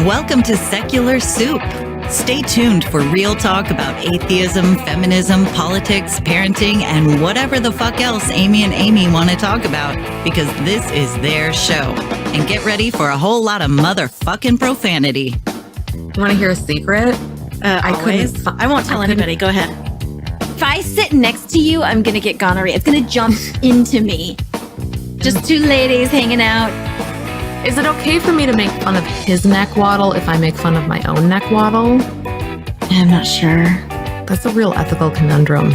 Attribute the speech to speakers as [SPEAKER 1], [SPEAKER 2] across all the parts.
[SPEAKER 1] Welcome to Secular Soup. Stay tuned for real talk about atheism, feminism, politics, parenting, and whatever the fuck else Amy and Amy want to talk about, because this is their show. And get ready for a whole lot of motherfucking profanity.
[SPEAKER 2] You want to hear a secret?
[SPEAKER 3] I won't tell anybody. Go ahead. If I sit next to you, I'm going to get gonorrhea. It's going to jump into me. Just two ladies hanging out.
[SPEAKER 2] Is it okay for me to make fun of his neck waddle if I make fun of my own neck waddle?
[SPEAKER 3] I'm not sure.
[SPEAKER 2] That's a real ethical conundrum.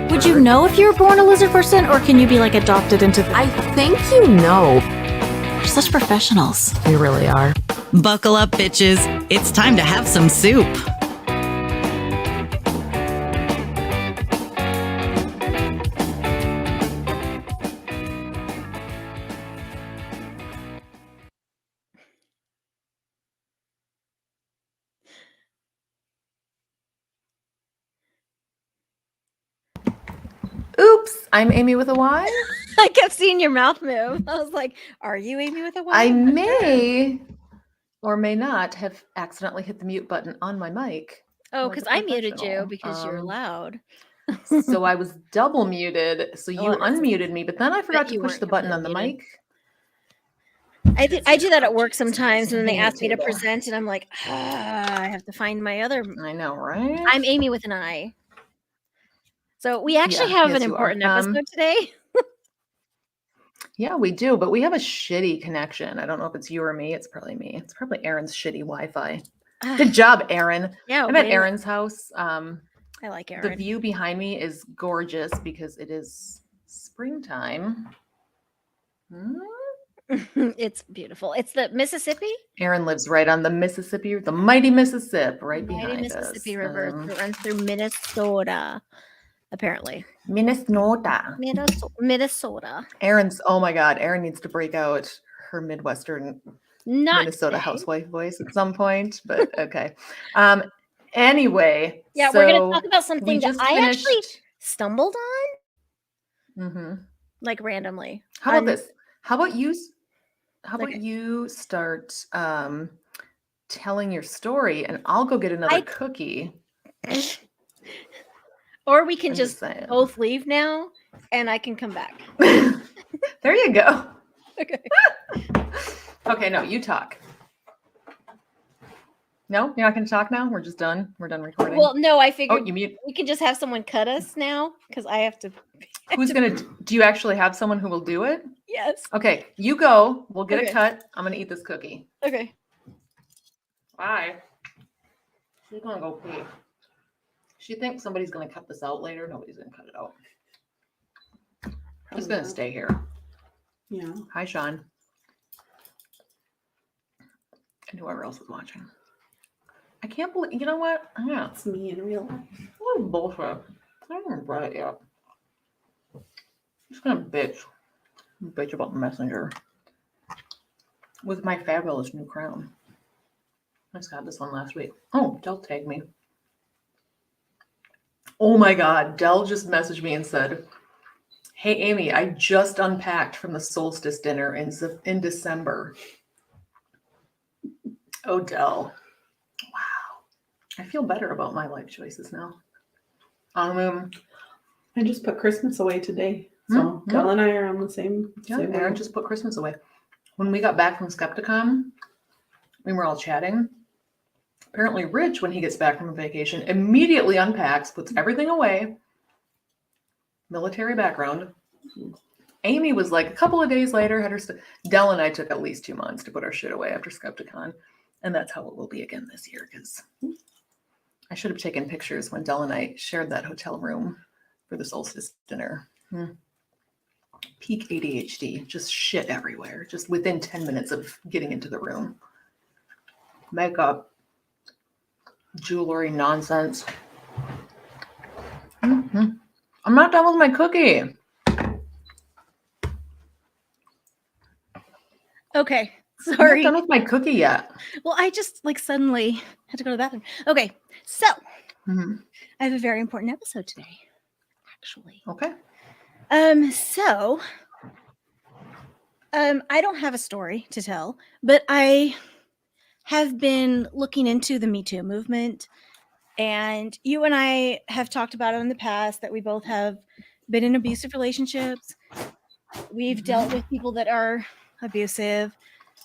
[SPEAKER 3] Would you know if you were born a lizard person, or can you be like adopted into the...
[SPEAKER 2] I think you know.
[SPEAKER 3] We're such professionals.
[SPEAKER 2] We really are.
[SPEAKER 1] Buckle up, bitches. It's time to have some soup.
[SPEAKER 4] Oops, I'm Amy with a Y.
[SPEAKER 3] I kept seeing your mouth move. I was like, are you Amy with a Y?
[SPEAKER 4] I may or may not have accidentally hit the mute button on my mic.
[SPEAKER 3] Oh,
[SPEAKER 4] like
[SPEAKER 3] because
[SPEAKER 4] a
[SPEAKER 3] I muted you
[SPEAKER 4] professional.
[SPEAKER 3] because you're loud.
[SPEAKER 4] So I was double muted. So you unmuted me, but then I forgot to
[SPEAKER 3] you
[SPEAKER 4] push
[SPEAKER 3] weren't
[SPEAKER 4] the button on the
[SPEAKER 3] muted.
[SPEAKER 4] mic.
[SPEAKER 3] I do that at work sometimes, and then they
[SPEAKER 4] Hanging
[SPEAKER 3] ask me to
[SPEAKER 4] table.
[SPEAKER 3] present, and I'm like, I have to find my other...
[SPEAKER 4] I know, right?
[SPEAKER 3] I'm Amy with an I. So we actually have an
[SPEAKER 4] yes, you are.
[SPEAKER 3] important episode today.
[SPEAKER 4] Yeah, we do, but we have a shitty connection. I don't know if it's you or me. It's probably me. It's probably Aaron's shitty Wi-Fi. Good job, Aaron.
[SPEAKER 3] Yeah,
[SPEAKER 4] I'm at Aaron's house.
[SPEAKER 3] I like Aaron.
[SPEAKER 4] The view behind me is gorgeous because it is springtime.
[SPEAKER 3] It's beautiful. It's the Mississippi.
[SPEAKER 4] Aaron lives right on the Mississippi, the mighty Mississippi, right behind
[SPEAKER 3] Mississippi
[SPEAKER 4] us.
[SPEAKER 3] River that runs through Minnesota, apparently.
[SPEAKER 4] Minnesota.
[SPEAKER 3] Minnesota.
[SPEAKER 4] Aaron's, oh my God, Aaron needs to break out her Midwestern Minnesota housewife voice at some point, but okay. Anyway.
[SPEAKER 3] Yeah,
[SPEAKER 4] so
[SPEAKER 3] we're going to talk about something that I actually stumbled on.
[SPEAKER 4] Mm-hmm.
[SPEAKER 3] Like randomly.
[SPEAKER 4] How about this? How about you start telling your story and I'll go get another cookie.
[SPEAKER 3] Or we can just both leave now and I can come back.
[SPEAKER 4] There you go.
[SPEAKER 3] Okay.
[SPEAKER 4] Okay, no, you talk. No, you're not going to talk now? We're just done? We're done recording?
[SPEAKER 3] Well, no, I figured
[SPEAKER 4] we
[SPEAKER 3] can just have someone cut us now because I have to...
[SPEAKER 4] Who's going to... Do you actually have someone who will do it?
[SPEAKER 3] Yes.
[SPEAKER 4] Okay, you go. We'll get it cut. I'm going to eat this cookie.
[SPEAKER 3] Okay.
[SPEAKER 4] Bye. She's going to go pee. She thinks somebody's going to cut this out later. Nobody's going to cut it out. I'm just going to stay here.
[SPEAKER 5] Yeah.
[SPEAKER 4] Hi, Sean. And whoever else is watching. I can't believe... You know what? Yeah.
[SPEAKER 5] It's me in real life.
[SPEAKER 4] What bullshit. I haven't read it yet. I'm just going to bitch about Messenger with my fabulous new crown. I just got this one last week. Oh, Dell tagged me. Oh my God. Dell just messaged me and said, hey, Amy, I just unpacked from the solstice dinner in December. Oh, Dell. Wow. I feel better about my life choices now.
[SPEAKER 5] I just put Christmas away today. So Dell and I are on the same.
[SPEAKER 4] Yeah,
[SPEAKER 5] same
[SPEAKER 4] Aaron
[SPEAKER 5] way.
[SPEAKER 4] just put Christmas away. When we got back from Skepticon, we were all chatting. Apparently, Rich, when he gets back from a vacation, immediately unpacks, puts everything away. Military background. Amy was like a couple of days later, had her stuff. Dell and I took at least 2 months to put our shit away after Skepticon. And that's how it will be again this year, because I should have taken pictures when Dell and I shared that hotel room for the solstice dinner. Peak ADHD, just shit everywhere, just within 10 minutes of getting into the room. Makeup, jewelry, nonsense. I'm not done with my cookie.
[SPEAKER 3] Okay.
[SPEAKER 4] I'm
[SPEAKER 3] Sorry.
[SPEAKER 4] not done with my cookie yet.
[SPEAKER 3] Well, I just suddenly had to go to the bathroom. Okay. So I have a very important episode today, actually.
[SPEAKER 4] Okay.
[SPEAKER 3] I don't have a story to tell, but I have been looking into the Me Too movement, and you and I have talked about it in the past that we both have been in abusive relationships. We've dealt with people that are abusive.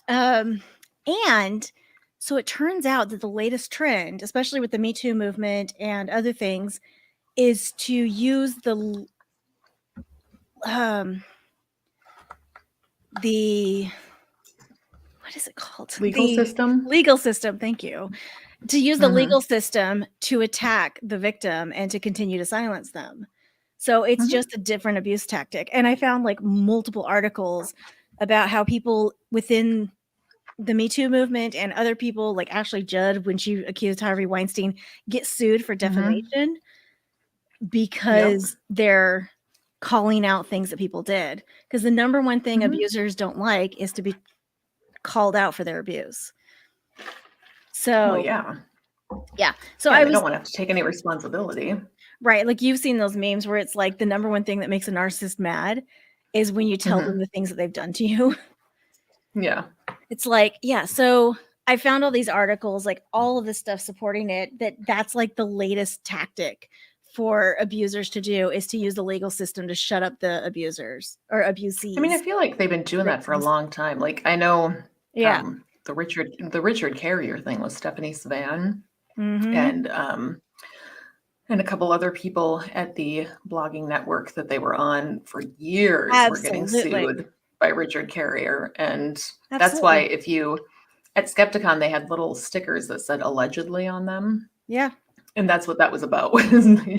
[SPEAKER 3] And so it turns out that the latest trend, especially with the Me Too movement and other things, is to use the what is it called?
[SPEAKER 4] Legal system?
[SPEAKER 3] Legal system, thank you. To use the legal system to attack the victim and to continue to silence them. So it's just a different abuse tactic. And I found like multiple articles about how people within the Me Too movement and other people, like Ashley Judd, when she accused Harvey Weinstein, get sued for defamation because they're calling out things that people did. Because the number one thing abusers don't like is to be called out for their abuse. So
[SPEAKER 4] yeah.
[SPEAKER 3] So
[SPEAKER 4] Yeah,
[SPEAKER 3] I
[SPEAKER 4] don't want to have to take any responsibility.
[SPEAKER 3] Right. Like you've seen those memes where it's like the number one thing that makes a narcissist mad is when you tell them the things that they've done to you.
[SPEAKER 4] Yeah.
[SPEAKER 3] It's like, so I found all these articles, like all of this stuff supporting it, that's like the latest tactic for abusers to do is to use the legal system to shut up the abusers or abusees.
[SPEAKER 4] I mean, I feel like they've been doing that for a long time. Like I know the Richard Carrier thing with Stephanie Savan and a couple other people at the blogging network that they were on for years were getting sued by Richard Carrier. And that's why if you, at Skepticon, they had little stickers that said allegedly on them.
[SPEAKER 3] Yeah.
[SPEAKER 4] And that's what that was about.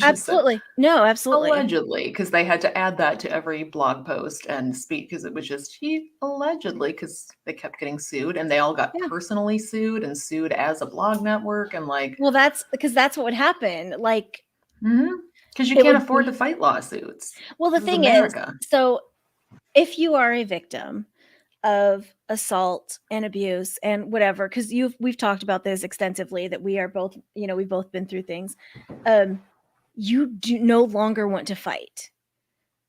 [SPEAKER 3] Absolutely. No, absolutely.
[SPEAKER 4] Allegedly, because they had to add that to every blog post and speak because it was just allegedly because they kept getting sued and they all got personally sued and sued as a blog network and like.
[SPEAKER 3] Well, that's because that's what would happen. Like,
[SPEAKER 4] because you can't afford to fight lawsuits.
[SPEAKER 3] Well, the thing is, so if you are a victim of assault and abuse and whatever, because we've talked about this extensively, that we are both, we've both been through things. You do no longer want to fight.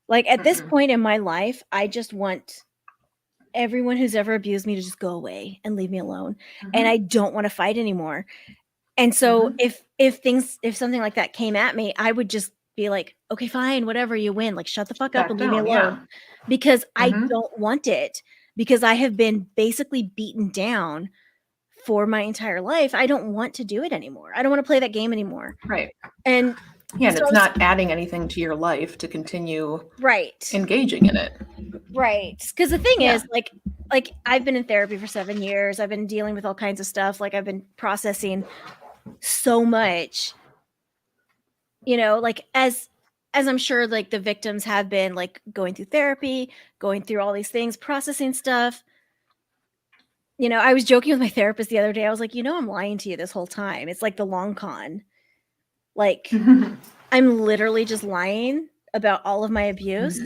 [SPEAKER 3] Like at this point in my life, I just want everyone who's ever abused me to just go away and leave me alone. And I don't want to fight anymore. And so if something like that came at me, I would just be like, okay, fine, whatever, you win. Like, shut the fuck up and leave me alone. Because I don't want it. Because I have been basically beaten down for my entire life. I don't want to do it anymore. I don't want to play that game anymore.
[SPEAKER 4] Right.
[SPEAKER 3] And
[SPEAKER 4] and it's not adding anything to your life to continue engaging in it.
[SPEAKER 3] Right. Because the thing is, like I've been in therapy for 7 years. I've been dealing with all kinds of stuff. Like I've been processing so much, like as I'm sure like the victims have been like going through therapy, going through all these things, processing stuff. I was joking with my therapist the other day. I was like, I'm lying to you this whole time. It's like the long con. Like I'm literally just lying about all of my abuse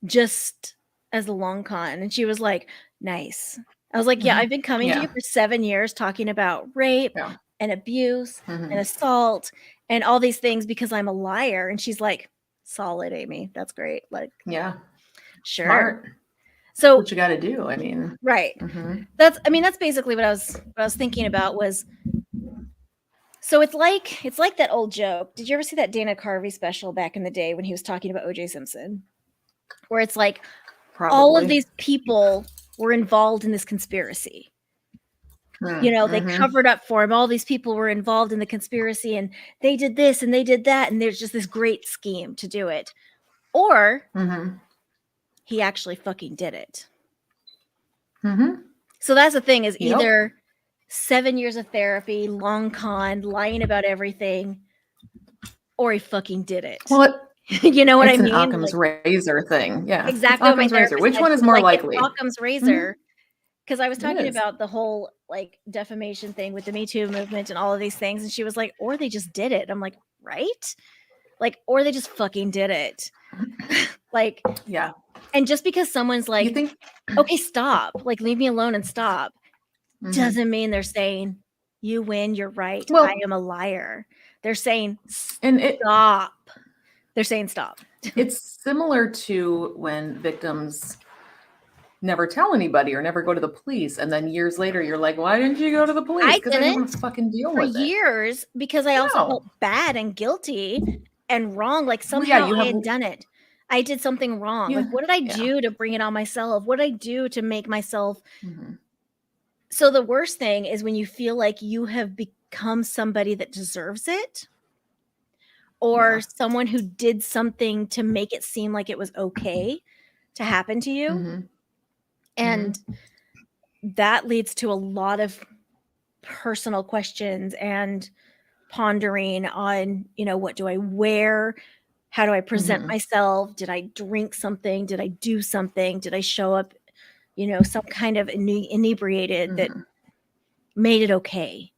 [SPEAKER 3] just as the long con. And she was like, nice. I was like, yeah, I've been coming to you for 7 years talking about rape and abuse and assault and all these things because I'm a liar. And she's like, solid, Amy. That's great. Like, sure.
[SPEAKER 4] Smart.
[SPEAKER 3] So
[SPEAKER 4] what you got to do. I mean,
[SPEAKER 3] right. That's basically what I was thinking about was, so it's like that old joke. Did you ever see that Dana Carvey special back in the day when he was talking about O.J. Simpson? Where it's like all of these people were involved in this conspiracy. They covered up for him. All these people were involved in the conspiracy and they did this and they did that. And there's just this great scheme to do it. Or he actually fucking did it. So that's the thing is either 7 years of therapy, long con, lying about everything, or he fucking did it.
[SPEAKER 4] Well,
[SPEAKER 3] you know what I mean?
[SPEAKER 4] It's an Occam's razor thing. Yeah.
[SPEAKER 3] Exactly.
[SPEAKER 4] Occam's razor. Which one is more likely?
[SPEAKER 3] Occam's razor. Because I was talking about the whole like defamation thing with the Me Too movement and all of these things. And she was like, or they just did it. I'm like, right? Like, or they just fucking did it. Like,
[SPEAKER 4] yeah.
[SPEAKER 3] And just because someone's like, okay, stop, like, leave me alone and stop, doesn't mean they're saying, you win, you're right. Well, I am a liar. They're saying, stop. They're saying, stop.
[SPEAKER 4] It's similar to when victims never tell anybody or never go to the police. And then years later, you're like, why didn't you go to the police? Because I didn't want to fucking deal
[SPEAKER 3] for
[SPEAKER 4] with it.
[SPEAKER 3] years because I also
[SPEAKER 4] No.
[SPEAKER 3] felt bad and guilty and wrong. Like
[SPEAKER 4] Well,
[SPEAKER 3] somehow
[SPEAKER 4] yeah, you
[SPEAKER 3] I
[SPEAKER 4] have-
[SPEAKER 3] had done it. I did something wrong.
[SPEAKER 4] Yeah,
[SPEAKER 3] Like, what did I
[SPEAKER 4] yeah.
[SPEAKER 3] do to bring it on myself? What did I do to make myself?
[SPEAKER 4] Mhm.
[SPEAKER 3] So the worst thing is when you feel like you have become somebody that deserves it, or
[SPEAKER 4] Yeah.
[SPEAKER 3] someone who did something to make it seem like it was okay to happen to you.
[SPEAKER 4] Mhm.
[SPEAKER 3] And that leads to a lot of personal questions and pondering on, what do I wear? How do I present
[SPEAKER 4] Mhm.
[SPEAKER 3] myself? Did I drink something? Did I do something? Did I show up, some kind of inebriated that
[SPEAKER 4] Mhm.
[SPEAKER 3] made it okay?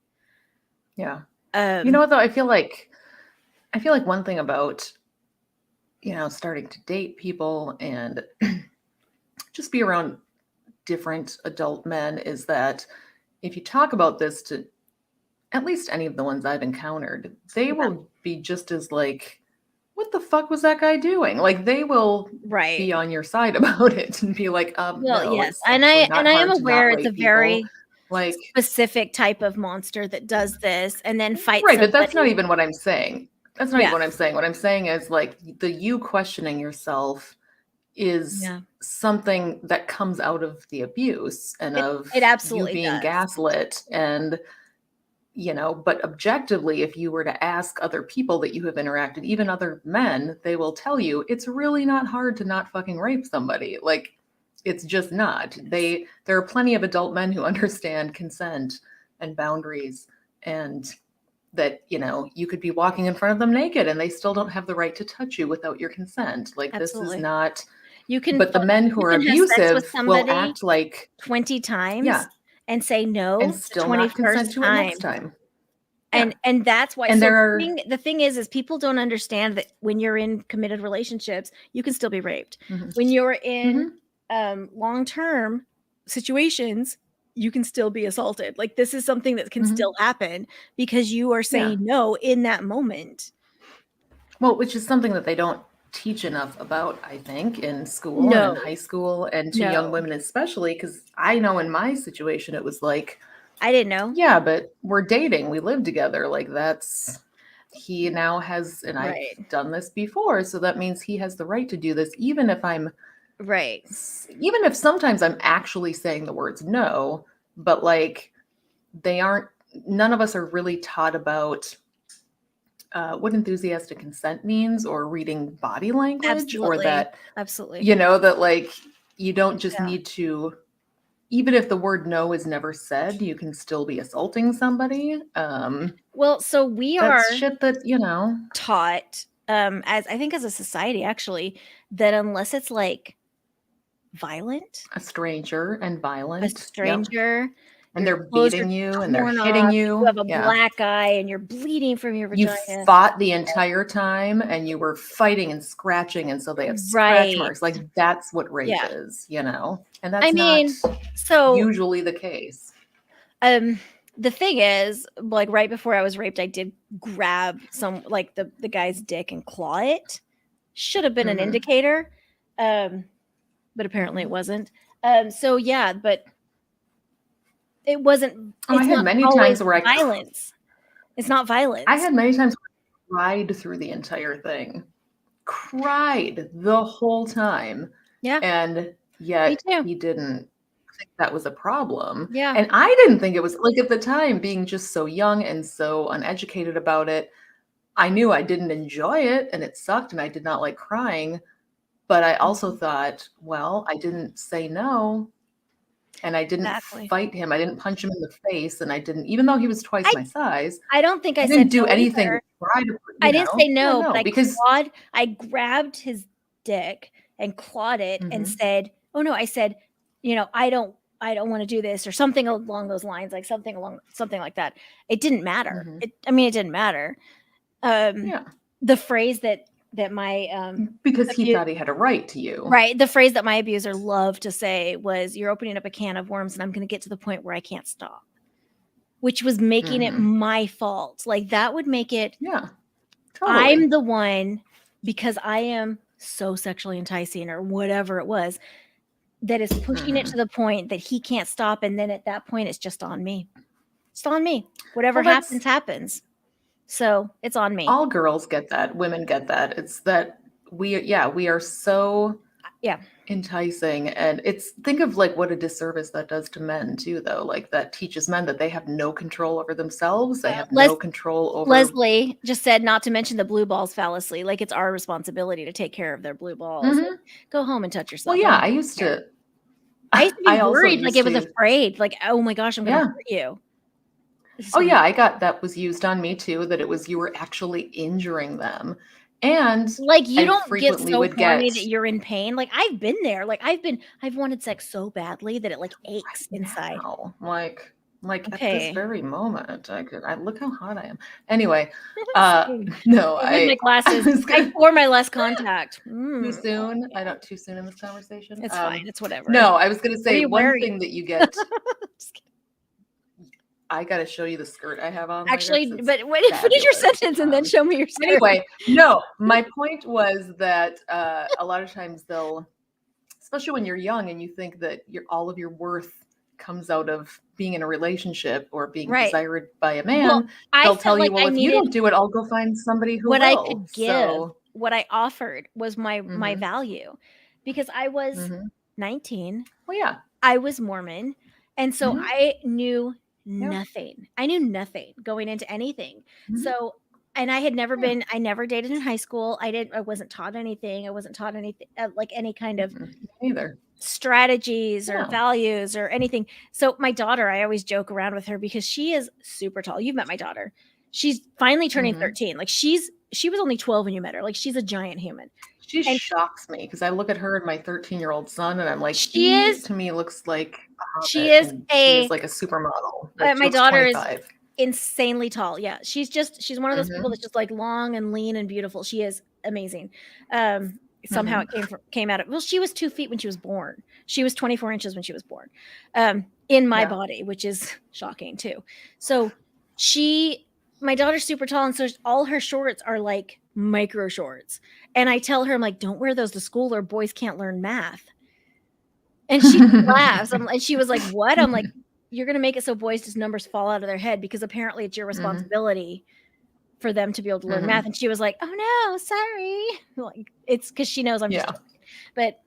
[SPEAKER 4] Yeah. You know what though? I feel like one thing about, starting to date people and just be around different adult men is that if you talk about this to at least any of the ones I've encountered, they will be just as like, what the fuck was that guy doing? Like they will
[SPEAKER 3] Right.
[SPEAKER 4] be on your side about it and be like,
[SPEAKER 3] Well,
[SPEAKER 4] no,
[SPEAKER 3] yes.
[SPEAKER 4] it's
[SPEAKER 3] And
[SPEAKER 4] actually
[SPEAKER 3] I
[SPEAKER 4] not
[SPEAKER 3] and I am
[SPEAKER 4] hard to not
[SPEAKER 3] aware it's a
[SPEAKER 4] rape people.
[SPEAKER 3] very
[SPEAKER 4] like
[SPEAKER 3] specific type of monster that does this and then fights
[SPEAKER 4] right, but that's not
[SPEAKER 3] somebody.
[SPEAKER 4] even what I'm saying. That's not even what I'm saying. What I'm saying is like the you questioning yourself is something that comes out of the abuse and of
[SPEAKER 3] it absolutely
[SPEAKER 4] you being
[SPEAKER 3] does.
[SPEAKER 4] gaslit. And but objectively, if you were to ask other people that you have interacted, even other men, they will tell you it's really not hard to not fucking rape somebody. Like it's just not. There are plenty of adult men who understand consent and boundaries, and that you could be walking in front of them naked and they still don't have the right to touch you without your consent. Like
[SPEAKER 3] Absolutely.
[SPEAKER 4] This is not.
[SPEAKER 3] You can,
[SPEAKER 4] but the men who are abusive will act like
[SPEAKER 3] 20 times and say no
[SPEAKER 4] and still not consent to it next time.
[SPEAKER 3] And that's why.
[SPEAKER 4] And
[SPEAKER 3] so the thing is people don't understand that when you're in committed relationships, you can still be raped.
[SPEAKER 4] Mm-hmm.
[SPEAKER 3] When you're in long-term situations, you can still be assaulted. Like this is something that can still happen because you are saying no in that moment.
[SPEAKER 4] Well, which is something that they don't teach enough about, I think, in school and in high school and to young women especially, because I know in my situation it was like,
[SPEAKER 3] I didn't know.
[SPEAKER 4] Yeah, but we're dating. We live together. Like he now has, and I've done this before. So that means he has the right to do this, even if I'm even if sometimes I'm actually saying the words no, but like none of us are really taught about what enthusiastic consent means or reading body language or that, that like, you don't just need to, even if the word no is never said, you can still be assaulting somebody.
[SPEAKER 3] Well, so we are
[SPEAKER 4] shit that,
[SPEAKER 3] taught, as I think as a society, actually, that unless it's like violent,
[SPEAKER 4] a stranger and violent,
[SPEAKER 3] and
[SPEAKER 4] they're beating you and they're hitting you.
[SPEAKER 3] You have a black eye and you're bleeding from your vagina.
[SPEAKER 4] You fought the entire time and you were fighting and scratching, and so they have scratch marks. Like that's what rape is, and that's not usually the case.
[SPEAKER 3] The thing is, like right before I was raped, I did grab some like the guy's dick and claw it. Should have been an indicator, but apparently it wasn't. But it wasn't.
[SPEAKER 4] I had many times where
[SPEAKER 3] violence. It's not violence.
[SPEAKER 4] I had many times where I cried through the entire thing, cried the whole time.
[SPEAKER 3] Yeah,
[SPEAKER 4] and yet he didn't think that was a problem.
[SPEAKER 3] Yeah,
[SPEAKER 4] and I didn't think it was. Like at the time, being just so young and so uneducated about it, I knew I didn't enjoy it and it sucked and I did not like crying. But I also thought, well, I didn't say no. And I didn't fight him. I didn't punch him in the face. And I didn't, even though he was twice my size.
[SPEAKER 3] I don't think I
[SPEAKER 4] didn't do anything to try to.
[SPEAKER 3] I didn't say no, but I grabbed his dick and clawed it and said, "Oh no!" I said, I don't want to do this," or something along those lines, like something like that. It didn't matter. It didn't matter. The phrase that my
[SPEAKER 4] because he thought he had a right to you,
[SPEAKER 3] right? The phrase that my abuser loved to say was, "You're opening up a can of worms, and I'm going to get to the point where I can't stop," which was making it my fault. Like that would make it.
[SPEAKER 4] Yeah,
[SPEAKER 3] totally. I'm the one because I am so sexually enticing or whatever it was. that is pushing it to the point that he can't stop. And then at that point, it's just on me. It's on me. Whatever happens, happens. So it's on me.
[SPEAKER 4] All girls get that. Women get that. It's that we are so enticing. And think of like what a disservice that does to men too, though. Like that teaches men that they have no control over themselves. They have no control over.
[SPEAKER 3] Leslie just said not to mention the blue balls fallacy. Like it's our responsibility to take care of their blue balls. Like, go home and touch yourself.
[SPEAKER 4] Well, yeah, I used to
[SPEAKER 3] be worried. Like I was afraid. Like, oh my gosh, I'm going to hurt you.
[SPEAKER 4] Oh yeah, I got that was used on me too, that it was you were actually injuring them. And
[SPEAKER 3] like you don't get so horny that you're in pain. Like I've been there. Like I've wanted sex so badly that it like aches inside.
[SPEAKER 4] Like at this very moment, I look how hot I am. Anyway, no,
[SPEAKER 3] my glasses. I wore my less contact.
[SPEAKER 4] Too soon? I don't too soon in this conversation.
[SPEAKER 3] It's fine. It's whatever.
[SPEAKER 4] No, I was gonna say one thing that you get. I gotta show you the skirt I have on.
[SPEAKER 3] Actually, but finish your sentence and then show me your skirt.
[SPEAKER 4] Anyway, no, my point was that a lot of times they'll, especially when you're young and you think that all of your worth comes out of being in a relationship or being desired by a man, they'll tell you, well, if you don't do it, I'll go find somebody who will.
[SPEAKER 3] What I could give, what I offered was my value, because I was 19.
[SPEAKER 4] Well, yeah.
[SPEAKER 3] I was Mormon. And so I knew nothing. I knew nothing going into anything. So, and I had never been, I never dated in high school. I wasn't taught anything. I wasn't taught anything, like any kind of
[SPEAKER 4] either
[SPEAKER 3] strategies or values or anything. So my daughter, I always joke around with her because she is super tall. You've met my daughter. She's finally turning 13. Like she was only 12 when you met her. Like she's a giant human.
[SPEAKER 4] She shocks me because I look at her and my 13-year-old son and I'm like, to me looks like
[SPEAKER 3] she is
[SPEAKER 4] like a supermodel.
[SPEAKER 3] My daughter is insanely tall. Yeah. She's one of those people that's just like long and lean and beautiful. She is amazing. Somehow it came out of, well, she was 2 feet when she was born. She was 24 inches when she was born in my body, which is shocking too. So my daughter's super tall. And so all her shorts are like micro shorts. And I tell her, I'm like, don't wear those to school or boys can't learn math. And she laughs. And she was like, what? I'm like, you're going to make it so boys just numbers fall out of their head because apparently it's your responsibility for them to be able to learn math. And she was like, oh no, sorry. Like it's because she knows I'm just joking. But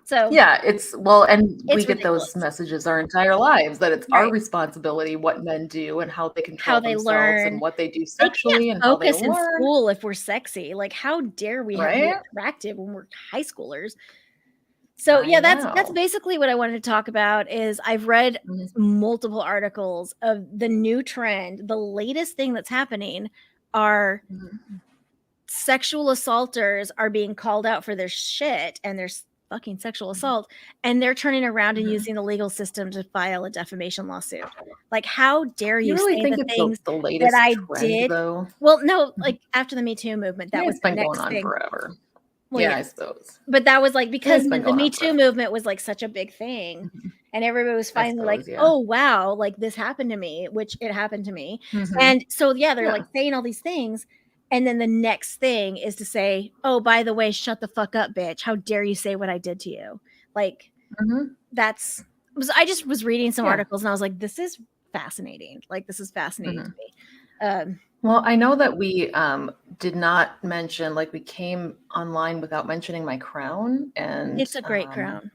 [SPEAKER 3] so
[SPEAKER 4] it's and we get those messages our entire lives that it's our responsibility what men do and how they control themselves learn. And what they do sexually and
[SPEAKER 3] focus
[SPEAKER 4] how they
[SPEAKER 3] in
[SPEAKER 4] learn.
[SPEAKER 3] School if we're sexy. Like how dare we have to be attractive when we're high schoolers? So that's basically what I wanted to talk about. Is I've read multiple articles of the new trend. The latest thing that's happening are sexual assaulters are being called out for their shit and their fucking sexual assault, and they're turning around and using the legal system to file a defamation lawsuit. Like, how dare you
[SPEAKER 4] really
[SPEAKER 3] say
[SPEAKER 4] think
[SPEAKER 3] the
[SPEAKER 4] it's
[SPEAKER 3] things
[SPEAKER 4] the latest
[SPEAKER 3] that I
[SPEAKER 4] trend,
[SPEAKER 3] did?
[SPEAKER 4] Though?
[SPEAKER 3] Well, no, like after the Me Too movement, that was
[SPEAKER 4] been
[SPEAKER 3] the next
[SPEAKER 4] going on
[SPEAKER 3] thing.
[SPEAKER 4] forever.
[SPEAKER 3] Well,
[SPEAKER 4] I suppose.
[SPEAKER 3] But that was like because the Me Too movement was like such a big thing, and everybody was finally oh wow, like this happened to me, which it happened to me, and so they're like saying all these things. And then the next thing is to say, oh, by the way, shut the fuck up, bitch. How dare you say what I did to you? Like, I just was reading some articles and I was like, this is fascinating. Like, this is fascinating to me.
[SPEAKER 4] Well, I know that we did not mention, like we came online without mentioning my crown. And
[SPEAKER 3] it's a great crown.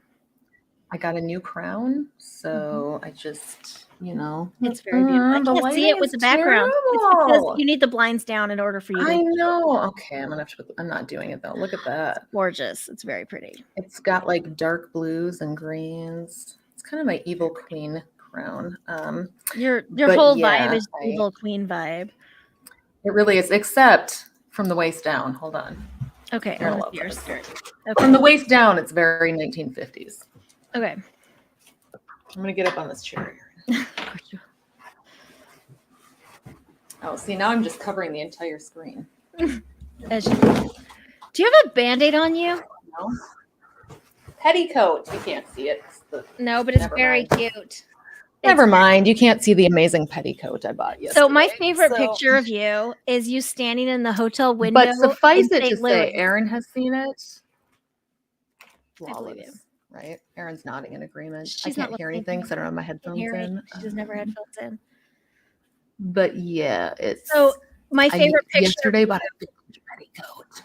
[SPEAKER 4] I got a new crown. So I just...
[SPEAKER 3] it's very beautiful. I can't see it with the background. It's because you need the blinds down in order for you to.
[SPEAKER 4] I know. Okay, I'm gonna have to. I'm not doing it though. Look at that.
[SPEAKER 3] It's gorgeous. It's very pretty.
[SPEAKER 4] It's got like dark blues and greens. It's kind of my evil queen crown.
[SPEAKER 3] Your whole vibe is evil queen vibe.
[SPEAKER 4] It really is, except from the waist down. Hold on.
[SPEAKER 3] Okay.
[SPEAKER 4] Your skirt. Okay. From the waist down, it's very 1950s.
[SPEAKER 3] Okay.
[SPEAKER 4] I'm gonna get up on this chair. Oh, see, now I'm just covering the entire screen.
[SPEAKER 3] Do you have a Band-Aid on you?
[SPEAKER 4] No. Petticoat. You can't see it.
[SPEAKER 3] No, but it's very cute.
[SPEAKER 4] Never mind. You can't see the amazing petticoat I bought yesterday.
[SPEAKER 3] So my favorite picture of you is you standing in the hotel window.
[SPEAKER 4] But suffice it to say, Aaron has seen it.
[SPEAKER 3] I believe you.
[SPEAKER 4] right? Erin's nodding in agreement.
[SPEAKER 3] She's
[SPEAKER 4] I
[SPEAKER 3] not
[SPEAKER 4] can't hear
[SPEAKER 3] listening
[SPEAKER 4] anything
[SPEAKER 3] to
[SPEAKER 4] because I don't have my
[SPEAKER 3] Can't
[SPEAKER 4] headphones
[SPEAKER 3] hear
[SPEAKER 4] in.
[SPEAKER 3] anything. She's never had headphones in.
[SPEAKER 4] But yeah, it's
[SPEAKER 3] So my favorite picture
[SPEAKER 4] yesterday bought a big petticoat.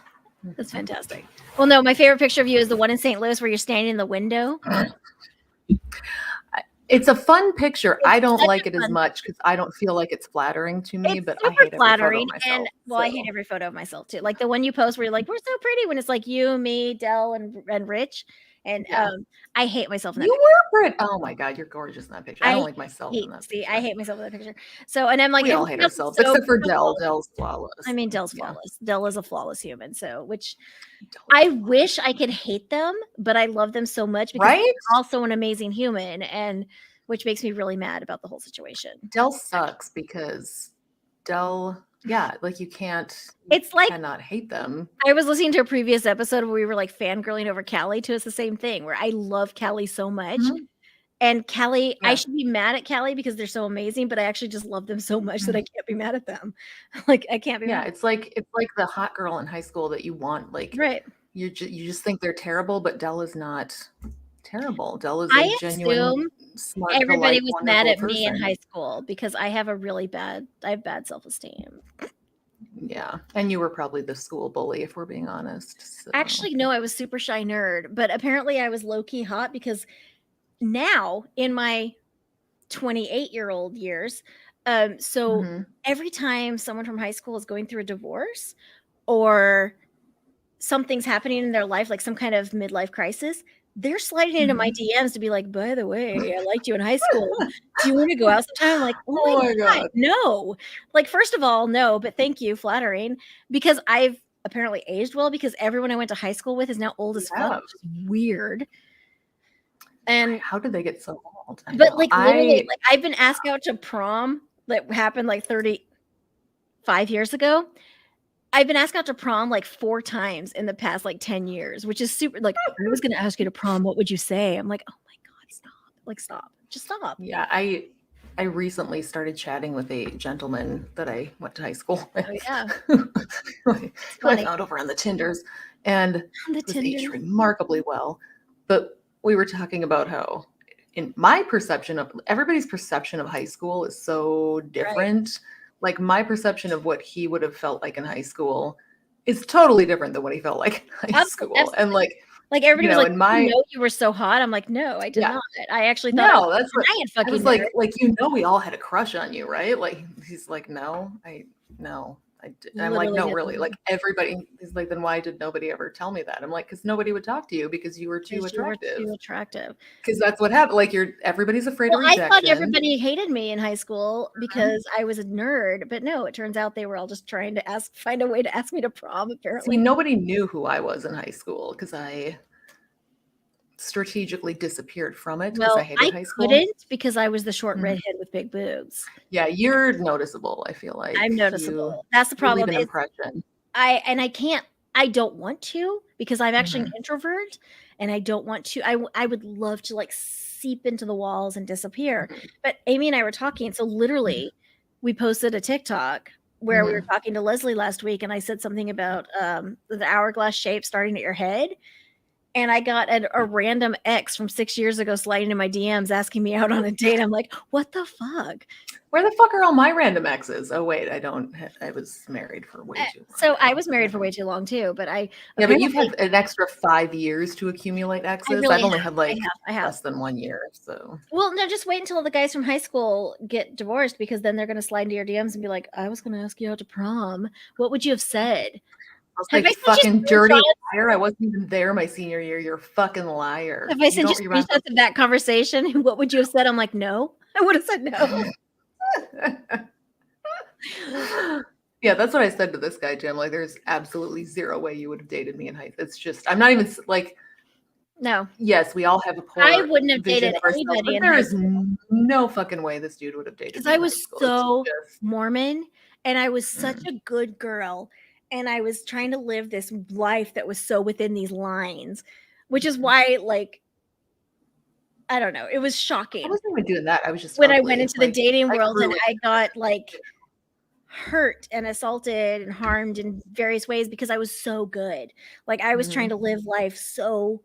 [SPEAKER 3] That's fantastic. Well, no, my favorite picture of you is the one in St. Louis where you're standing in the window.
[SPEAKER 4] It's a fun picture.
[SPEAKER 3] It's
[SPEAKER 4] I don't
[SPEAKER 3] such
[SPEAKER 4] like
[SPEAKER 3] a
[SPEAKER 4] it as
[SPEAKER 3] fun
[SPEAKER 4] much because I don't feel like it's flattering to me,
[SPEAKER 3] It's
[SPEAKER 4] but I
[SPEAKER 3] super
[SPEAKER 4] hate every photo
[SPEAKER 3] flattering,
[SPEAKER 4] of myself.
[SPEAKER 3] and well, I hate every photo of myself too. Like the one you post where you're like, "We're so pretty," when it's like you, me, Dell, and Rich, and
[SPEAKER 4] Yeah.
[SPEAKER 3] I hate myself in that.
[SPEAKER 4] You
[SPEAKER 3] picture.
[SPEAKER 4] were pretty. Oh my god, you're gorgeous in that picture. I don't like myself in that picture.
[SPEAKER 3] I hate myself in that picture. So, and I'm like,
[SPEAKER 4] We all
[SPEAKER 3] everyone
[SPEAKER 4] hate
[SPEAKER 3] else is
[SPEAKER 4] ourselves
[SPEAKER 3] so
[SPEAKER 4] except for Dell.
[SPEAKER 3] beautiful.
[SPEAKER 4] Dell's flawless.
[SPEAKER 3] I mean, Dell's
[SPEAKER 4] Yeah.
[SPEAKER 3] flawless. Dell is a flawless human. So, which
[SPEAKER 4] Dell is
[SPEAKER 3] I
[SPEAKER 4] flawless.
[SPEAKER 3] wish I could hate them, but I love them so much because
[SPEAKER 4] Right?
[SPEAKER 3] they're also an amazing human, and which makes me really mad about the whole situation.
[SPEAKER 4] Dell sucks because Dell, yeah, like you
[SPEAKER 3] It's like
[SPEAKER 4] cannot hate them.
[SPEAKER 3] I was listening to a previous episode where we were like fangirling over Callie too. It's the same thing where I love Callie so much.
[SPEAKER 4] Mhm.
[SPEAKER 3] And Callie, I
[SPEAKER 4] Yeah.
[SPEAKER 3] should be mad at Callie because they're so amazing, but I actually just love them so much that I can't be mad at them. Like I can't be
[SPEAKER 4] Yeah,
[SPEAKER 3] mad.
[SPEAKER 4] it's like the hot girl in high school that you want. Like
[SPEAKER 3] Right.
[SPEAKER 4] you just think they're terrible, but Dell is not terrible. Dell is
[SPEAKER 3] I
[SPEAKER 4] a genuine,
[SPEAKER 3] assume
[SPEAKER 4] smart,
[SPEAKER 3] everybody
[SPEAKER 4] polite,
[SPEAKER 3] was mad
[SPEAKER 4] wonderful
[SPEAKER 3] at me in
[SPEAKER 4] person.
[SPEAKER 3] high school because I have bad self-esteem.
[SPEAKER 4] Yeah, and you were probably the school bully, if we're being honest. So.
[SPEAKER 3] Actually, no, I was super shy nerd, but apparently I was low-key hot because now in my 28-year-old years, so
[SPEAKER 4] Mhm.
[SPEAKER 3] every time someone from high school is going through a divorce or something's happening in their life, like some kind of midlife crisis, they're sliding into my DMs to be like, by the way, I liked you in high school. Do you want to go out sometime? I'm like, oh my God, no. Like, first of all, no, but thank you, flattering, because I've apparently aged well because everyone I went to high school with is now old as fuck, which is weird. And
[SPEAKER 4] how did they get so old?
[SPEAKER 3] But like literally, like I've been asked out to prom that happened like 35 years ago. I've been asked out to prom like 4 times in the past like 10 years, which is super. Like, I was going to ask you to prom. What would you say? I'm like, oh my God, stop. Like, stop. Just stop.
[SPEAKER 4] Yeah, I recently started chatting with a gentleman that I went to high school with.
[SPEAKER 3] Oh, yeah.
[SPEAKER 4] I found over on the Tinders, and was aged remarkably well. But we were talking about how, in my perception of everybody's perception of high school is so different. Right. Like my perception of what he would have felt like in high school is totally different than what he felt like in high school.
[SPEAKER 3] Absolutely.
[SPEAKER 4] And like
[SPEAKER 3] everybody was like, you were so hot. I'm like, no, I did not. I actually thought
[SPEAKER 4] that's what I was like, we all had a crush on you, right? Like he's like, no. I'm like, no, really. Like everybody is like, then why did nobody ever tell me that? I'm like, because nobody would talk to you because you were too attractive. Because that's what happened. Like everybody's afraid of rejection.
[SPEAKER 3] I thought everybody hated me in high school because I was a nerd, but no, it turns out they were all just trying to find a way to ask me to prom. Apparently,
[SPEAKER 4] nobody knew who I was in high school because I strategically disappeared from it because I hated high school.
[SPEAKER 3] I couldn't because I was the short redhead with big boobs.
[SPEAKER 4] Yeah, you're noticeable. I feel like
[SPEAKER 3] I'm noticeable. That's the problem.
[SPEAKER 4] Leave an impression.
[SPEAKER 3] I don't want to because I'm actually an introvert and I don't want to. I would love to like seep into the walls and disappear. But Amy and I were talking. So literally we posted a TikTok where we were talking to Leslie last week and I said something about the hourglass shape starting at your head. And I got a random ex from 6 years ago sliding in my DMs asking me out on a date. I'm like, what the fuck?
[SPEAKER 4] Where the fuck are all my random exes? Oh, wait, I was married for way too long.
[SPEAKER 3] So I was married for way too long too, but
[SPEAKER 4] but you've had an extra 5 years to accumulate exes. I've only had like less than 1 year. So
[SPEAKER 3] well, no, just wait until the guys from high school get divorced because then they're going to slide into your DMs and be like, I was going to ask you out to prom. What would you have said?
[SPEAKER 4] I was like, fucking dirty liar. I wasn't even there my senior year. You're a fucking liar.
[SPEAKER 3] Have I sent you screenshots of that conversation? What would you have said? I'm like, no. I would have said no.
[SPEAKER 4] Yeah, that's what I said to this guy, Jim. Like, there's absolutely zero way you would have dated me in high school. It's just, I'm not even like,
[SPEAKER 3] no.
[SPEAKER 4] Yes, we all have a poor
[SPEAKER 3] I wouldn't have dated anybody.
[SPEAKER 4] But there is no fucking way this dude would have dated me.
[SPEAKER 3] Because I was so Mormon and I was such a good girl. And I was trying to live this life that was so within these lines, which is why, like, I don't know. It was shocking.
[SPEAKER 4] I wasn't even doing that. I was just
[SPEAKER 3] when I went into the dating world and I got like hurt and assaulted and harmed in various ways because I was so good. Like I was trying to live life so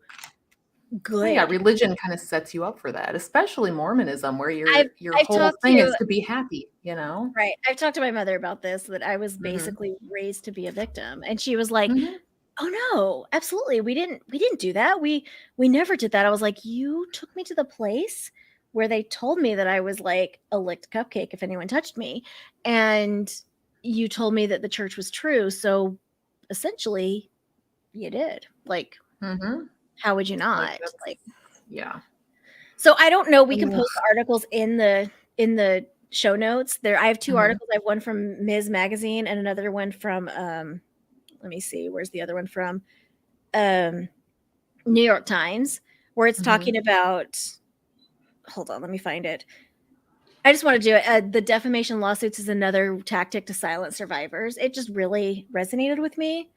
[SPEAKER 3] good.
[SPEAKER 4] Yeah, religion kind of sets you up for that, especially Mormonism, where your
[SPEAKER 3] I've
[SPEAKER 4] whole
[SPEAKER 3] talked
[SPEAKER 4] thing
[SPEAKER 3] to
[SPEAKER 4] is to be happy, you know?
[SPEAKER 3] right. I've talked to my mother about this, that I was basically raised to be a victim. And she was like,
[SPEAKER 4] Mhm.
[SPEAKER 3] "Oh no, absolutely. We didn't do that. We never did that." I was like, "You took me to the place where they told me that I was like a licked cupcake if anyone touched me. And you told me that the church was true. So essentially you did. Like,
[SPEAKER 4] Mhm.
[SPEAKER 3] how would you
[SPEAKER 4] Like,
[SPEAKER 3] not?"
[SPEAKER 4] that's
[SPEAKER 3] Like,
[SPEAKER 4] yeah.
[SPEAKER 3] so I don't know. We can
[SPEAKER 4] Ugh.
[SPEAKER 3] post articles in the show notes. There, I have 2
[SPEAKER 4] Mhm.
[SPEAKER 3] articles. I have one from Ms. Magazine and another one from let me see, where's the other one from? New York Times, where it's talking about, hold on, let me find it. I just want to do it. The defamation lawsuits is another tactic to silence survivors. It just really resonated with me.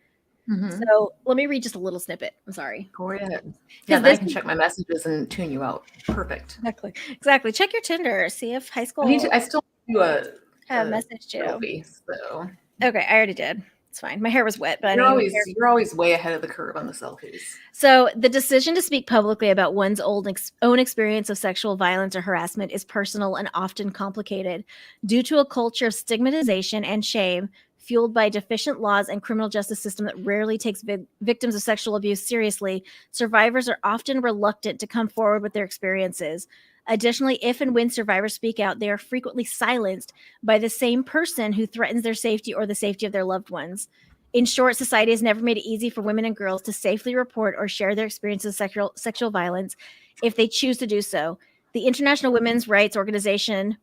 [SPEAKER 4] Mhm.
[SPEAKER 3] So let me read just a little snippet. I'm sorry.
[SPEAKER 4] Go ahead. Yeah,
[SPEAKER 3] Because
[SPEAKER 4] then I
[SPEAKER 3] this
[SPEAKER 4] can check my messages and tune you out. Perfect.
[SPEAKER 3] exactly. Check your Tinder. See if high
[SPEAKER 4] I
[SPEAKER 3] school
[SPEAKER 4] still do a
[SPEAKER 3] have messaged you.
[SPEAKER 4] selfie, so
[SPEAKER 3] Okay, I already did. It's fine. My hair was wet, but I mean,
[SPEAKER 4] you're always way ahead of the curve on the selfies.
[SPEAKER 3] so the decision to speak publicly about one's own experience of sexual violence or harassment is personal and often complicated. Due to a culture of stigmatization and shame fueled by deficient laws and criminal justice system that rarely takes victims of sexual abuse seriously, survivors are often reluctant to come forward with their experiences. Additionally, if and when survivors speak out, they are frequently silenced by the same person who threatens their safety or the safety of their loved ones. In short, society has never made it easy for women and girls to safely report or share their experiences of sexual violence if they choose to do so. The International Women's Rights Organization,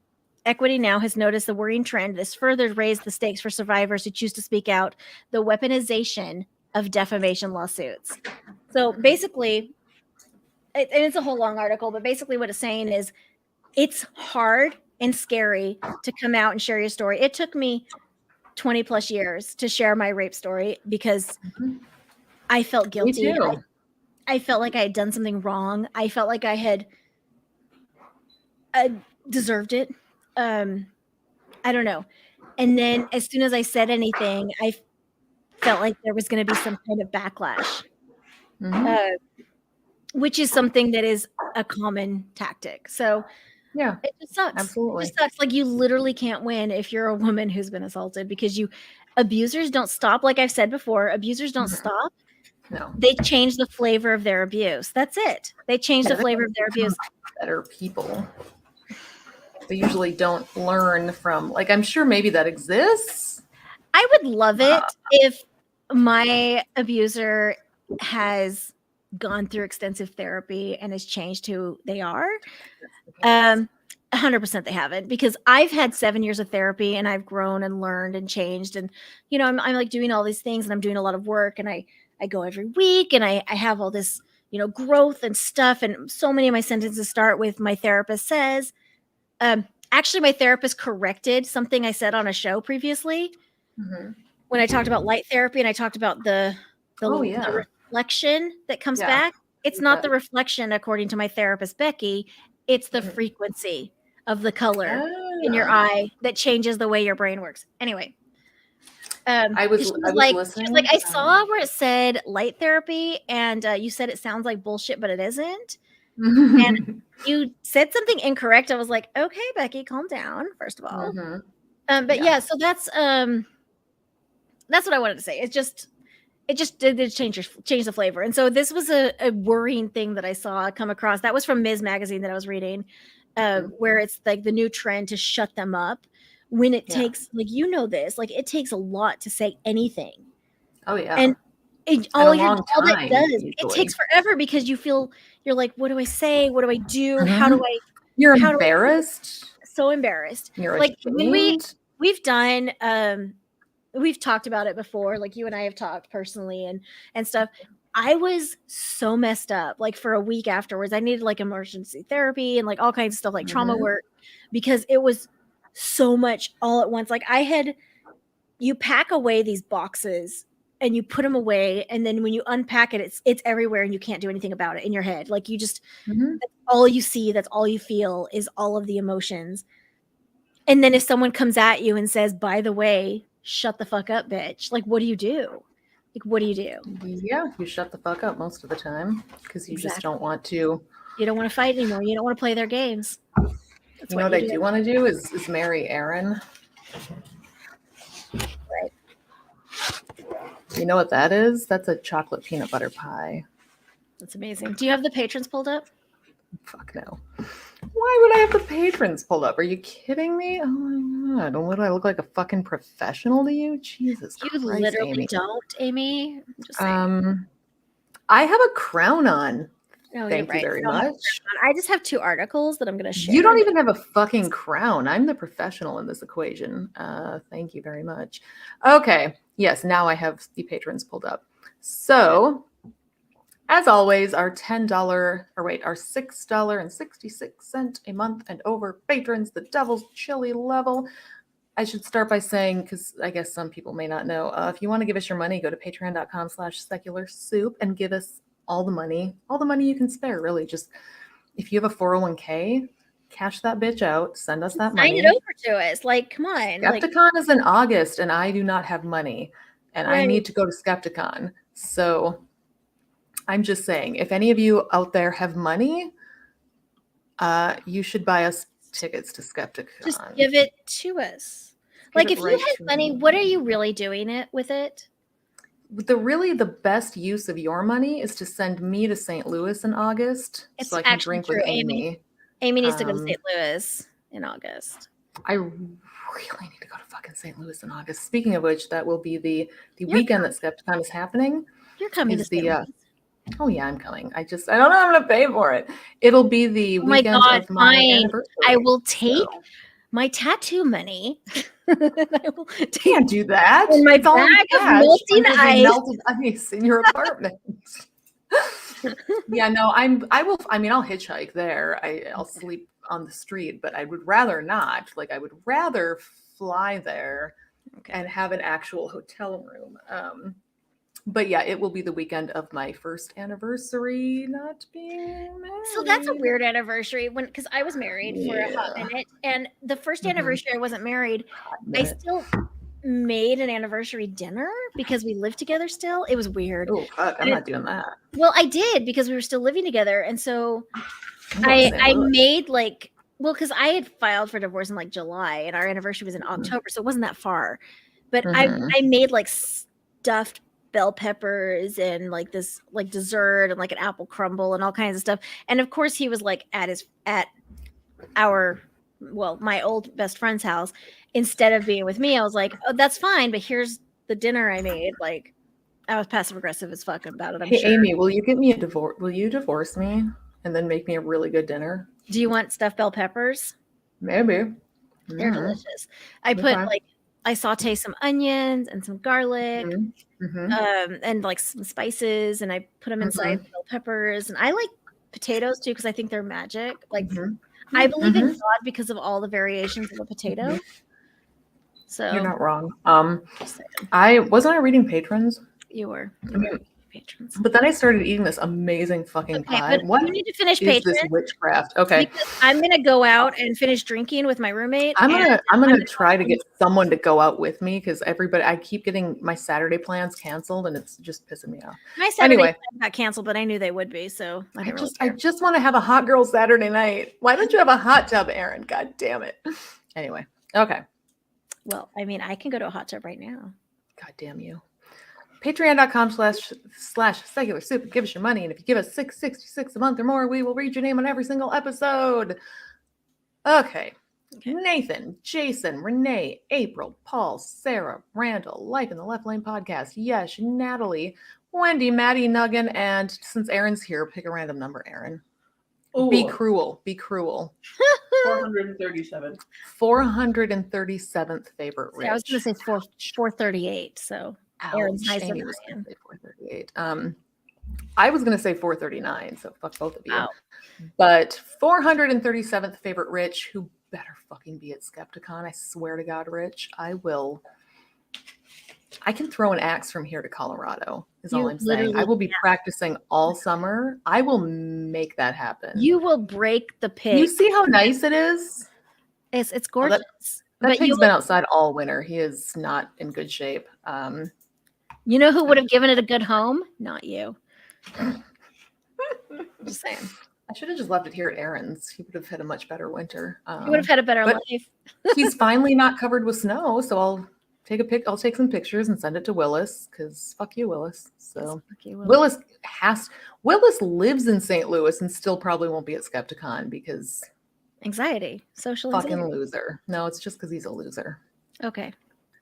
[SPEAKER 3] Equity Now, has noticed the worrying trend. This further raised the stakes for survivors who choose to speak out, the weaponization of defamation lawsuits. So basically, and it's a whole long article, but basically what it's saying is it's hard and scary to come out and share your story. It took me 20 plus years to share my rape story because I felt guilty.
[SPEAKER 4] Me too.
[SPEAKER 3] I felt like I had done something wrong. I felt like I had deserved it. I don't know. And then as soon as I said anything, I felt like there was going to be some kind of backlash, which is something that is a common tactic. So
[SPEAKER 4] Yeah,
[SPEAKER 3] it just sucks.
[SPEAKER 4] absolutely.
[SPEAKER 3] It just sucks. Like, you literally can't win if you're a woman who's been assaulted, because abusers don't stop. Like I've said before, abusers don't stop.
[SPEAKER 4] No.
[SPEAKER 3] They change the flavor of their abuse. That's it. They change the flavor of their abuse.
[SPEAKER 4] Better people. They usually don't learn from, like, I'm sure maybe that exists.
[SPEAKER 3] I would love it if my abuser has gone through extensive therapy and has changed who they are. 100% they haven't, because I've had 7 years of therapy and I've grown and learned and changed. And, you know, I'm like doing all these things and I'm doing a lot of work, and I go every week, and I have all this, you know, growth and stuff. And so many of my sentences start with "my therapist says." Actually, my therapist corrected something I said on a show previously when I talked about light therapy, and I talked about the reflection that comes back. It's not the reflection, according to my therapist, Becky. It's the frequency of the color in your eye that changes the way your brain works. Anyway,
[SPEAKER 4] I was listening.
[SPEAKER 3] She was like, I saw where it said light therapy, and you said it sounds like bullshit, but it isn't. And you said something incorrect. I was like, okay, Becky, calm down, first of all. But yeah, so that's what I wanted to say. It just did change the flavor. And so this was a worrying thing that I saw come across. That was from Ms. Magazine that I was reading, where it's like the new trend to shut them up when it takes, like, you know, this, like, it takes a lot to say anything.
[SPEAKER 4] Oh yeah.
[SPEAKER 3] And all that does,
[SPEAKER 4] usually.
[SPEAKER 3] it takes forever, because you're like, what do I say? What do I do?
[SPEAKER 4] You're embarrassed.
[SPEAKER 3] So embarrassed.
[SPEAKER 4] You're
[SPEAKER 3] like
[SPEAKER 4] ashamed.
[SPEAKER 3] When we've done, we've talked about it before. Like, you and I have talked personally and stuff. I was so messed up, like, for a week afterwards. I needed like emergency therapy and like all kinds of stuff, like trauma work, because it was so much all at once. Like, you pack away these boxes and you put them away, and then when you unpack it, it's everywhere, and you can't do anything about it in your head. Like, you just, that's all you see, that's all you feel, is all of the emotions. And then if someone comes at you and says, by the way, shut the fuck up, bitch, like, what do you do? Like, what do you do?
[SPEAKER 4] Yeah, you shut the fuck up most of the time because you just
[SPEAKER 3] Exactly.
[SPEAKER 4] don't want to.
[SPEAKER 3] You don't want to fight anymore. You don't want to play their games. That's
[SPEAKER 4] You know what I do want to do is marry Aaron.
[SPEAKER 3] Right.
[SPEAKER 4] You know what that is? That's a chocolate peanut butter pie.
[SPEAKER 3] That's amazing. Do you have the patrons pulled up?
[SPEAKER 4] Fuck no. Why would I have the patrons pulled up? Are you kidding me? Oh my god! What do I look like, a fucking professional to you? Jesus
[SPEAKER 3] You
[SPEAKER 4] Christ,
[SPEAKER 3] literally
[SPEAKER 4] Amy.
[SPEAKER 3] don't, Amy. I'm just saying.
[SPEAKER 4] I have a crown on.
[SPEAKER 3] No,
[SPEAKER 4] Thank
[SPEAKER 3] you're
[SPEAKER 4] you
[SPEAKER 3] right.
[SPEAKER 4] very
[SPEAKER 3] I don't have a
[SPEAKER 4] much.
[SPEAKER 3] crown on. I just have 2 articles that I'm going to share.
[SPEAKER 4] You don't even have a fucking crown. I'm the professional in this equation. Thank you very much. Okay. Yes, now I have the patrons pulled up. So, as always, our $6.66 a month and over patrons, the Devil's Chili level. I should start by saying, because I guess some people may not know, if you want to give us your money, go to patreon.com/secularsoup and give us all the money you can spare, really. Just if you have a 401k, cash that bitch out, send us that money.
[SPEAKER 3] Sign it over to us. Like, come on.
[SPEAKER 4] Skepticon is in August and I do not have money and I
[SPEAKER 3] Right.
[SPEAKER 4] need to go to Skepticon. So I'm just saying, if any of you out there have money, you should buy us tickets to Skepticon.
[SPEAKER 3] Just give it to us. Like, if you had money, what are you really doing it with it?
[SPEAKER 4] The best use of your money is to send me to St. Louis in August so I can drink with Amy.
[SPEAKER 3] Amy needs to go to St. Louis in August.
[SPEAKER 4] I really need to go to fucking St. Louis in August. Speaking of which, that will be the weekend that Skepticon is happening.
[SPEAKER 3] You're coming to St. Louis.
[SPEAKER 4] Oh yeah, I'm coming. I don't know how I'm gonna pay for it. It'll be the weekend of my anniversary.
[SPEAKER 3] I will take my tattoo money.
[SPEAKER 4] Can't do that.
[SPEAKER 3] In my bag of melting ice.
[SPEAKER 4] Melted ice in your apartment. Yeah, no, I'll hitchhike there. I'll sleep on the street, but I would rather not. Like, I would rather fly there and have an actual hotel room. But yeah, it will be the weekend of my first anniversary not being married.
[SPEAKER 3] So that's a weird anniversary because I was married for a hot minute, and the first anniversary I wasn't married, I still made an anniversary dinner because we lived together still. It was weird.
[SPEAKER 4] Oh fuck, I'm not doing that.
[SPEAKER 3] Well, I did because we were still living together, and so I made because I had filed for divorce in July, and our anniversary was in October, so it wasn't that far. But I made stuffed bell peppers and this dessert and an apple crumble and all kinds of stuff. And of course he was at my old best friend's house. Instead of being with me, I was like, oh, that's fine, but here's the dinner I made. I was passive aggressive as fuck about it. I'm sure.
[SPEAKER 4] Amy, will you get me a divorce? Will you divorce me and then make me a really good dinner?
[SPEAKER 3] Do you want stuffed bell peppers?
[SPEAKER 4] Maybe.
[SPEAKER 3] They're delicious. I put I saute some onions and some garlic, and some spices, and I put them inside bell peppers. And I like potatoes too because I think they're magic. I believe in God because of all the variations of a potato. So
[SPEAKER 4] you're not wrong. I wasn't reading patrons.
[SPEAKER 3] You were. Patrons.
[SPEAKER 4] But then I started eating this amazing fucking pie.
[SPEAKER 3] What you need to finish
[SPEAKER 4] is this witchcraft? Okay.
[SPEAKER 3] Because I'm gonna go out and finish drinking with my roommate.
[SPEAKER 4] I'm gonna try to get someone to go out with me because I keep getting my Saturday plans canceled and it's just pissing me off.
[SPEAKER 3] My Saturday plans got canceled, but I knew they would be, so I
[SPEAKER 4] just want to have a hot girl Saturday night. Why don't you have a hot tub, Aaron? God damn it. Anyway, okay.
[SPEAKER 3] Well, I can go to a hot tub right now.
[SPEAKER 4] God damn you. Patreon.com/secularsoup. Give us your money. And if you give us $6.66 a month or more, we will read your name on every single episode. Okay. Nathan, Jason, Renee, April, Paul, Sarah, Randall, Life in the Left Lane Podcast, Yesh, Natalie, Wendy, Maddie, Nuggin, and since Aaron's here, pick a random number, Aaron. Ooh. Be cruel.
[SPEAKER 5] 437.
[SPEAKER 4] 437th favorite Rich.
[SPEAKER 3] Yeah, I was going to say 438, so... Aaron's nice and
[SPEAKER 4] 438. I was going to say 439, so fuck both of you.
[SPEAKER 3] Wow.
[SPEAKER 4] But 437th favorite Rich, who better fucking be at Skepticon. I swear to God, Rich, I can throw an axe from here to Colorado, is all I'm saying. I will be practicing all summer. I will make that happen.
[SPEAKER 3] You will break the pig.
[SPEAKER 4] You see how nice it is?
[SPEAKER 3] It's gorgeous.
[SPEAKER 4] That pig's been outside all winter. He is not in good shape.
[SPEAKER 3] You know who would have given it a good home? Not you. Just saying.
[SPEAKER 4] I should have just left it here at Aaron's. He would have had a much better winter.
[SPEAKER 3] He would have had a better
[SPEAKER 4] but
[SPEAKER 3] life.
[SPEAKER 4] He's finally not covered with snow, so I'll take some pictures and send it to Willis, because fuck you, Willis. So Willis lives in St. Louis and still probably won't be at Skepticon because
[SPEAKER 3] social
[SPEAKER 4] fucking
[SPEAKER 3] anxiety.
[SPEAKER 4] loser. No, it's just because he's a loser.
[SPEAKER 3] Okay.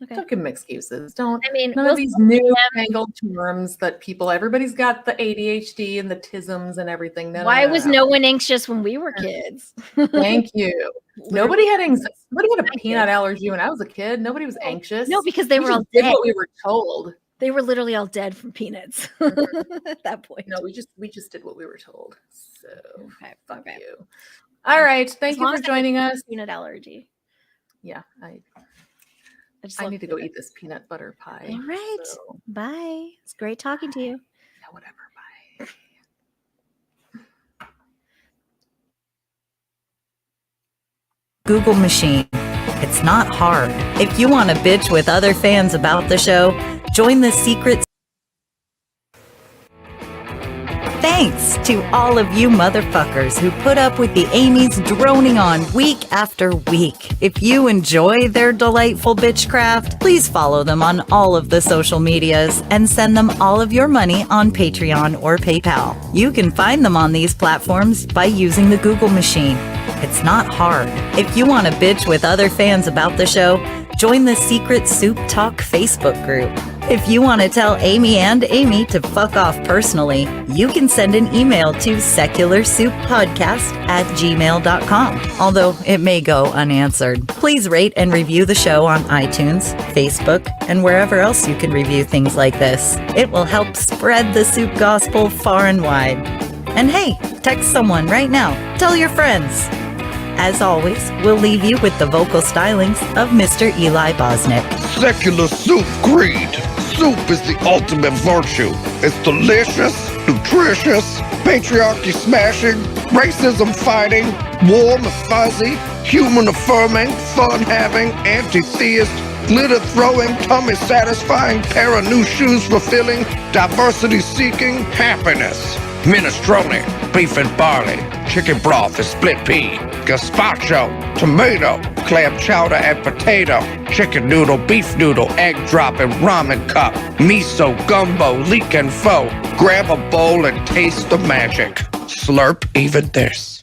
[SPEAKER 4] Don't give him excuses. Don't.
[SPEAKER 3] I mean,
[SPEAKER 4] none of these new fangled terms that everybody's got the ADHD and the tisms and everything.
[SPEAKER 3] Why was no one anxious when we were kids?
[SPEAKER 4] Thank you. Nobody had anxiety. Somebody had a peanut allergy when I was a kid. Nobody was anxious.
[SPEAKER 3] No, because they were all
[SPEAKER 4] did
[SPEAKER 3] dead.
[SPEAKER 4] what we were told.
[SPEAKER 3] They were literally all dead from peanuts at that point.
[SPEAKER 4] No, we just did what we were told. So fuck
[SPEAKER 3] Okay.
[SPEAKER 4] you. All right. Thank you for joining us.
[SPEAKER 3] Peanut allergy.
[SPEAKER 4] Yeah,
[SPEAKER 3] I
[SPEAKER 4] I need to go eat this peanut butter pie.
[SPEAKER 3] All right.
[SPEAKER 4] So.
[SPEAKER 3] Bye. It's great talking to you.
[SPEAKER 4] Yeah, whatever. Bye.
[SPEAKER 1] Google machine. It's not hard. If you want to bitch with other fans about the show, join the secret. Thanks to all of you motherfuckers who put up with the Amy's droning on week after week. If you enjoy their delightful bitchcraft, please follow them on all of the social medias and send them all of your money on Patreon or PayPal. You can find them on these platforms by using the Google machine. It's not hard. If you want to bitch with other fans about the show, join the Secret Soup Talk Facebook group. If you want to tell Amy and Amy to fuck off personally, you can send an email to secularsouppodcast@gmail.com, although it may go unanswered. Please rate and review the show on iTunes, Facebook, and wherever else you can review things like this. It will help spread the soup gospel far and wide. And hey, text someone right now. Tell your friends. As always, we'll leave you with the vocal stylings of Mr. Eli Bosnick.
[SPEAKER 6] Secular soup creed. Soup is the ultimate virtue. It's delicious, nutritious, patriarchy smashing, racism fighting, warm and fuzzy, human affirming, fun having, anti-theist, glitter throwing, tummy satisfying, pair of new shoes fulfilling, diversity seeking, happiness. Minestrone, beef and barley, chicken broth and split pea, gazpacho, tomato, clam chowder and potato, chicken noodle, beef noodle, egg drop and ramen cup, miso, gumbo, leek and pho. Grab a bowl and taste the magic. Slurp even this.